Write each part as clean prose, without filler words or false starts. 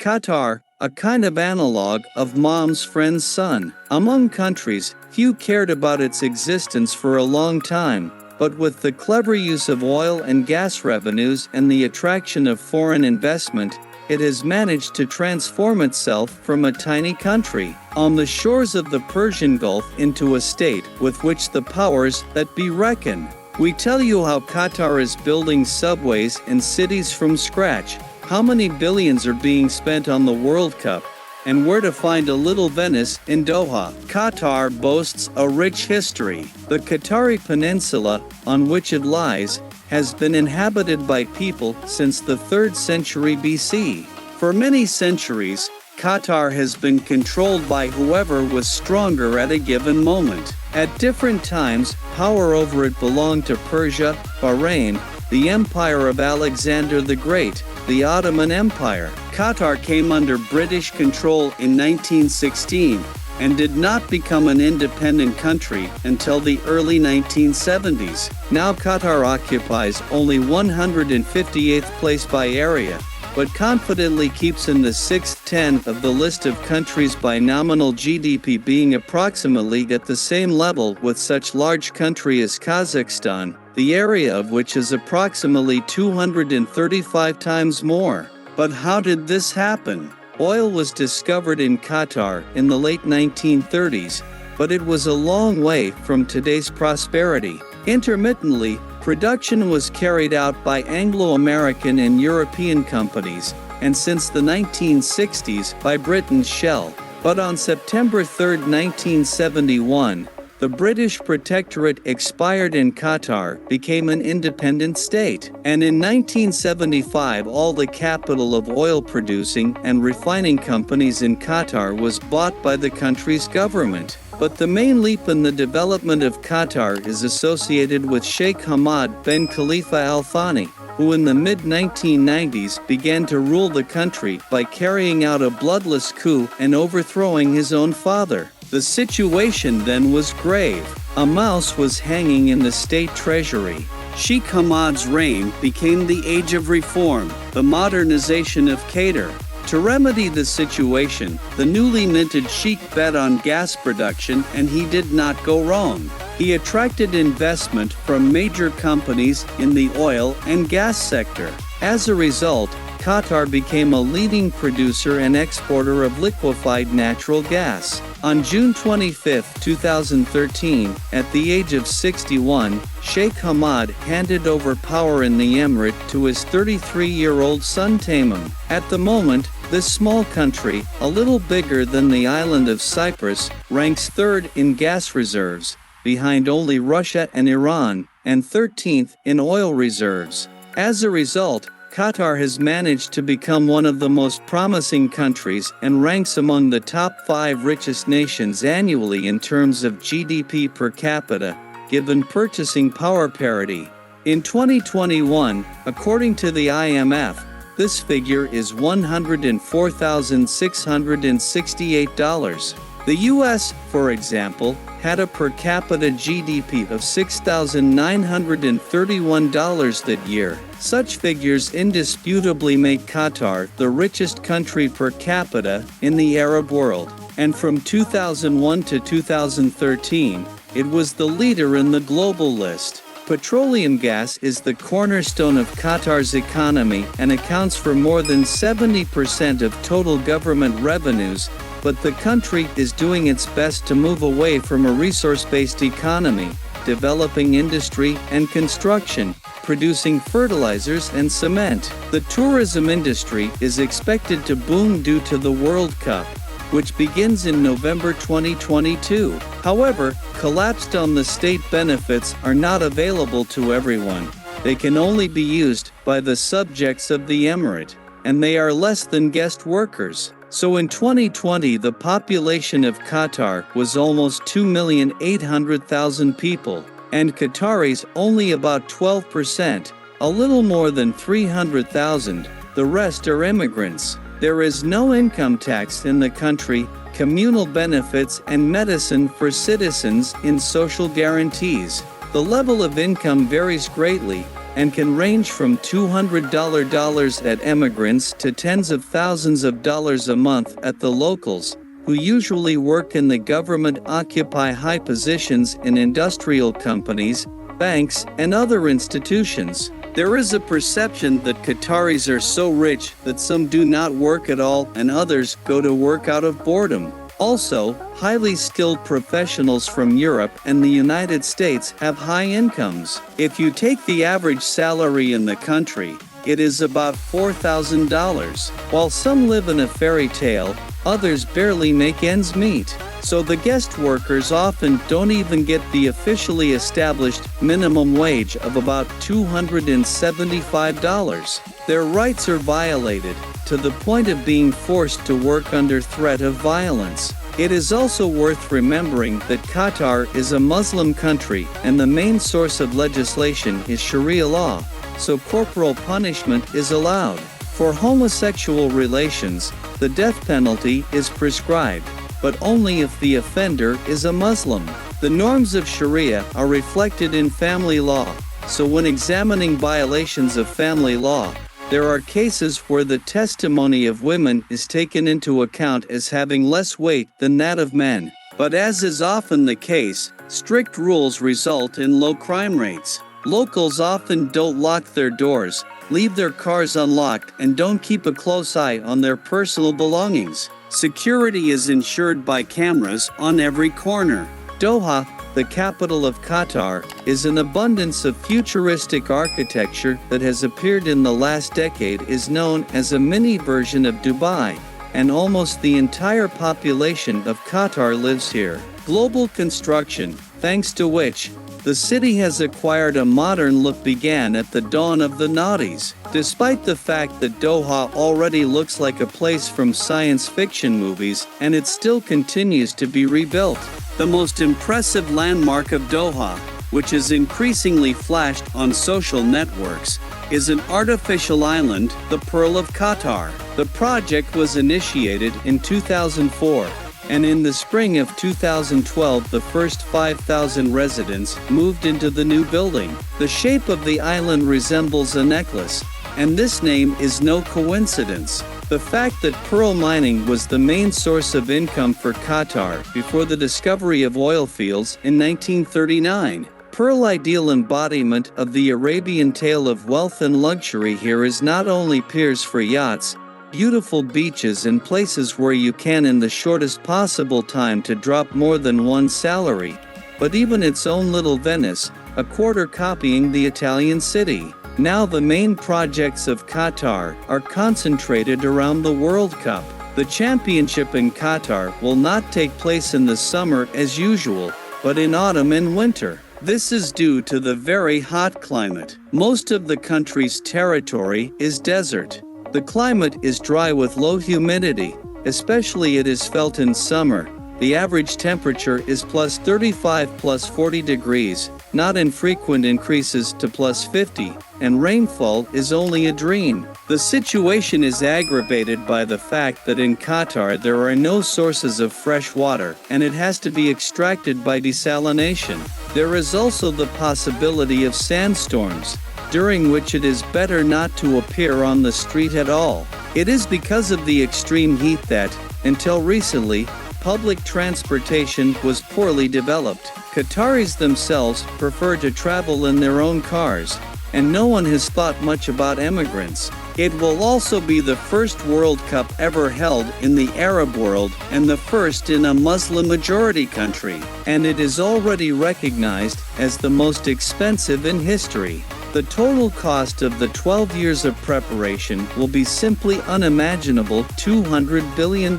Qatar, a kind of analog of mom's friend's son. Among countries, few cared about its existence for a long time, but with the clever use of oil and gas revenues and the attraction of foreign investment, it has managed to transform itself from a tiny country on the shores of the Persian Gulf into a state with which the powers that be reckon. We tell you how Qatar is building subways and cities from scratch, how many billions are being spent on the World Cup, and where to find a little Venice in Doha. Qatar boasts a rich history. The Qatari peninsula, on which it lies, has been inhabited by people since the 3rd century BC. For many centuries, Qatar has been controlled by whoever was stronger at a given moment. At different times, power over it belonged to Persia, Bahrain, the Empire of Alexander the Great, the Ottoman Empire. Qatar came under British control in 1916 and did not become an independent country until the early 1970s. Now Qatar occupies only 158th place by area, but confidently keeps in the 6th 10 of the list of countries by nominal GDP, being approximately at the same level with such large country as Kazakhstan, the area of which is approximately 235 times more. But how did this happen? Oil was discovered in Qatar in the late 1930s, but it was a long way from today's prosperity. Intermittently, production was carried out by Anglo-American and European companies, and since the 1960s by Britain's Shell. But on September 3, 1971, the British protectorate expired and Qatar became an independent state. And in 1975, all the capital of oil-producing and refining companies in Qatar was bought by the country's government. But the main leap in the development of Qatar is associated with Sheikh Hamad bin Khalifa Al Thani, who in the mid-1990s began to rule the country by carrying out a bloodless coup and overthrowing his own father. The situation then was grave. A mouse was hanging in the state treasury. Sheikh Hamad's reign became the age of reform, the modernization of Qatar. To remedy the situation, the newly minted sheikh bet on gas production, and he did not go wrong. He attracted investment from major companies in the oil and gas sector. As a result, Qatar became a leading producer and exporter of liquefied natural gas. On June 25, 2013, at the age of 61, Sheikh Hamad handed over power in the emirate to his 33-year-old son Tamim. At the moment, this small country, a little bigger than the island of Cyprus, ranks 3rd in gas reserves, behind only Russia and Iran, and 13th in oil reserves. As a result, Qatar has managed to become one of the most promising countries and ranks among the top 5 richest nations annually in terms of GDP per capita, given purchasing power parity. In 2021, according to the IMF, this figure is $104,668. The US, for example, had a per capita GDP of $6,931 that year. Such figures indisputably make Qatar the richest country per capita in the Arab world, and from 2001 to 2013, it was the leader in the global list. Petroleum gas is the cornerstone of Qatar's economy and accounts for more than 70% of total government revenues, but the country is doing its best to move away from a resource-based economy, developing industry and construction, producing fertilizers and cement. The tourism industry is expected to boom due to the World Cup, which begins in November 2022. However, collapsed on the state benefits are not available to everyone. They can only be used by the subjects of the emirate, and they are less than guest workers. So in 2020, the population of Qatar was almost 2,800,000 people, and Qataris only about 12%, a little more than 300,000. The rest are immigrants. There is no income tax in the country, communal benefits and medicine for citizens in social guarantees. The level of income varies greatly, and can range from $200 at immigrants to tens of thousands of dollars a month at the locals, who usually work in the government, occupy high positions in industrial companies, banks, and other institutions. There is a perception that Qataris are so rich that some do not work at all and others go to work out of boredom. Also, highly skilled professionals from Europe and the United States have high incomes. If you take the average salary in the country, it is about $4,000. While some live in a fairy tale, others barely make ends meet. So the guest workers often don't even get the officially established minimum wage of about $275. Their rights are violated, to the point of being forced to work under threat of violence. It is also worth remembering that Qatar is a Muslim country and the main source of legislation is Sharia law, so corporal punishment is allowed. For homosexual relations, the death penalty is prescribed, but only if the offender is a Muslim. The norms of Sharia are reflected in family law, so when examining violations of family law, there are cases where the testimony of women is taken into account as having less weight than that of men. But as is often the case, strict rules result in low crime rates. Locals often don't lock their doors, leave their cars unlocked, and don't keep a close eye on their personal belongings. Security is ensured by cameras on every corner. Doha, the capital of Qatar, is an abundance of futuristic architecture that has appeared in the last decade is known as a mini version of Dubai, and almost the entire population of Qatar lives here. Global construction, thanks to which the city has acquired a modern look, began at the dawn of the noughties. Despite the fact that Doha already looks like a place from science fiction movies, and it still continues to be rebuilt. The most impressive landmark of Doha, which is increasingly flashed on social networks, is an artificial island, the Pearl of Qatar. The project was initiated in 2004. And in the spring of 2012 the first 5,000 residents moved into the new building. The shape of the island resembles a necklace, and this name is no coincidence. The fact that pearl mining was the main source of income for Qatar before the discovery of oil fields in 1939. Pearl, ideal embodiment of the Arabian tale of wealth and luxury. Here is not only piers for yachts, beautiful beaches and places where you can in the shortest possible time to drop more than one salary, but even its own little Venice, a quarter copying the Italian city. Now the main projects of Qatar are concentrated around the World Cup. The championship in Qatar will not take place in the summer as usual, but in autumn and winter. This is due to the very hot climate. Most of the country's territory is desert. The climate is dry with low humidity, especially it is felt in summer. The average temperature is plus 35 plus 40 degrees, not infrequent increases to plus 50, and rainfall is only a dream. The situation is aggravated by the fact that in Qatar there are no sources of fresh water, and it has to be extracted by desalination. There is also the possibility of sandstorms, during which it is better not to appear on the street at all. It is because of the extreme heat that, until recently, public transportation was poorly developed. Qataris themselves prefer to travel in their own cars, and no one has thought much about immigrants. It will also be the first World Cup ever held in the Arab world and the first in a Muslim-majority country, and it is already recognized as the most expensive in history. The total cost of the 12 years of preparation will be simply unimaginable, $200 billion.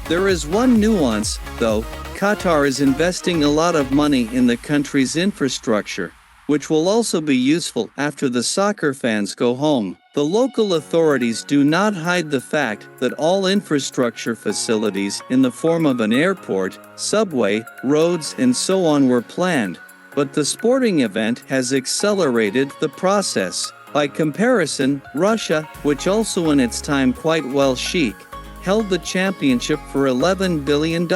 There is one nuance, though. Qatar is investing a lot of money in the country's infrastructure, which will also be useful after the soccer fans go home. The local authorities do not hide the fact that all infrastructure facilities in the form of an airport, subway, roads, and so on were planned. But the sporting event has accelerated the process. By comparison, Russia, which also in its time quite well chic, held the championship for $11 billion.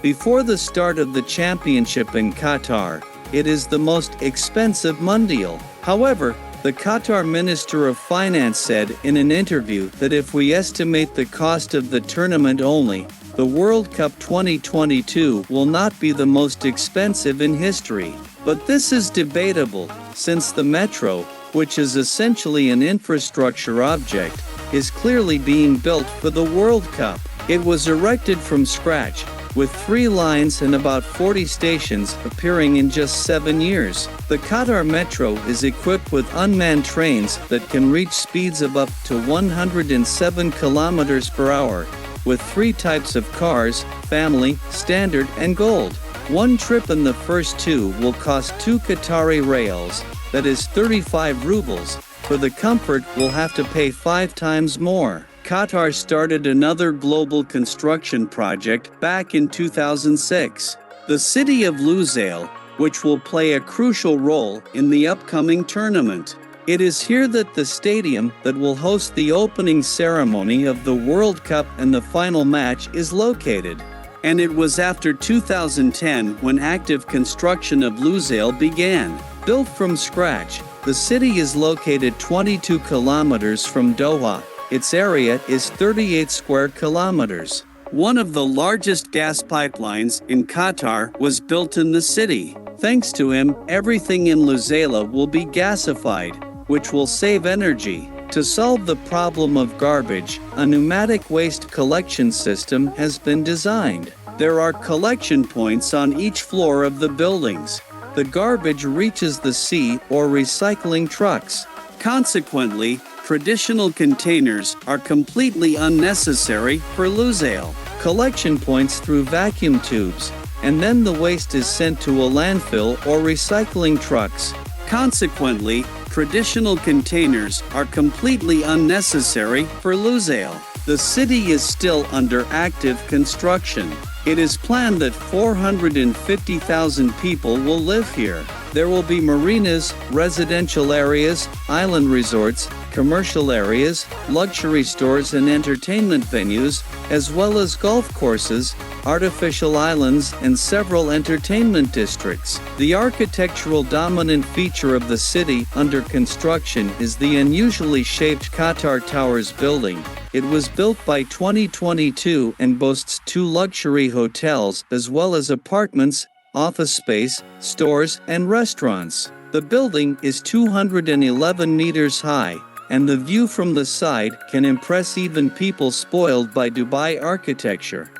Before the start of the championship in Qatar, it is the most expensive mundial. However, the Qatar Minister of Finance said in an interview that if we estimate the cost of the tournament only, the World Cup 2022 will not be the most expensive in history. But this is debatable, since the metro, which is essentially an infrastructure object, is clearly being built for the World Cup. It was erected from scratch, with 3 lines and about 40 stations appearing in just 7 years. The Qatar Metro is equipped with unmanned trains that can reach speeds of up to 107 kilometers per hour, with 3 types of cars: family, standard, and gold. One trip in the first 2 will cost 2 Qatari reals, that is 35 rubles. For the comfort, we'll have to pay 5 times more. Qatar started another global construction project back in 2006, the city of Lusail, which will play a crucial role in the upcoming tournament. It is here that the stadium that will host the opening ceremony of the World Cup and the final match is located. And it was after 2010 when active construction of Lusail began. Built from scratch, the city is located 22 kilometers from Doha. Its area is 38 square kilometers. One of the largest gas pipelines in Qatar was built in the city. Thanks to him, everything in Lusail will be gasified, which will save energy. To solve the problem of garbage, a pneumatic waste collection system has been designed. There are collection points on each floor of the buildings. The garbage reaches the sea or recycling trucks. Consequently, traditional containers are completely unnecessary for Lusail. Collection points through vacuum tubes, and then the waste is sent to a landfill or recycling trucks. Consequently, traditional containers are completely unnecessary for Lusail. The city is still under active construction. It is planned that 450,000 people will live here. There will be marinas, residential areas, island resorts, commercial areas, luxury stores and entertainment venues, as well as golf courses, artificial islands, and several entertainment districts. The architectural dominant feature of the city under construction is the unusually shaped Qatar Towers building. It was built by 2022 and boasts 2 luxury hotels as well as apartments, office space, stores, and restaurants. The building is 211 meters high, and the view from the side can impress even people spoiled by Dubai architecture.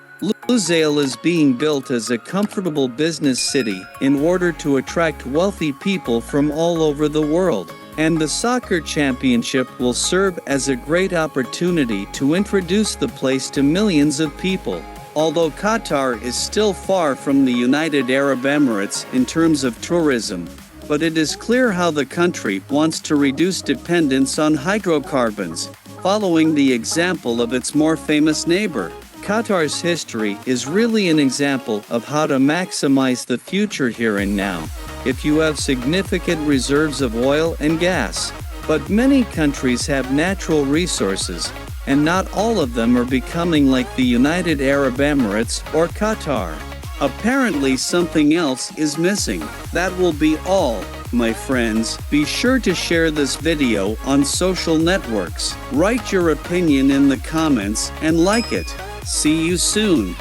Lusail is being built as a comfortable business city in order to attract wealthy people from all over the world. And the soccer championship will serve as a great opportunity to introduce the place to millions of people. Although Qatar is still far from the United Arab Emirates in terms of tourism, but it is clear how the country wants to reduce dependence on hydrocarbons, following the example of its more famous neighbor. Qatar's history is really an example of how to maximize the future here and now, if you have significant reserves of oil and gas. But many countries have natural resources, and not all of them are becoming like the United Arab Emirates or Qatar. Apparently something else is missing. That will be all, my friends. Be sure to share this video on social networks. Write your opinion in the comments and like it. See you soon.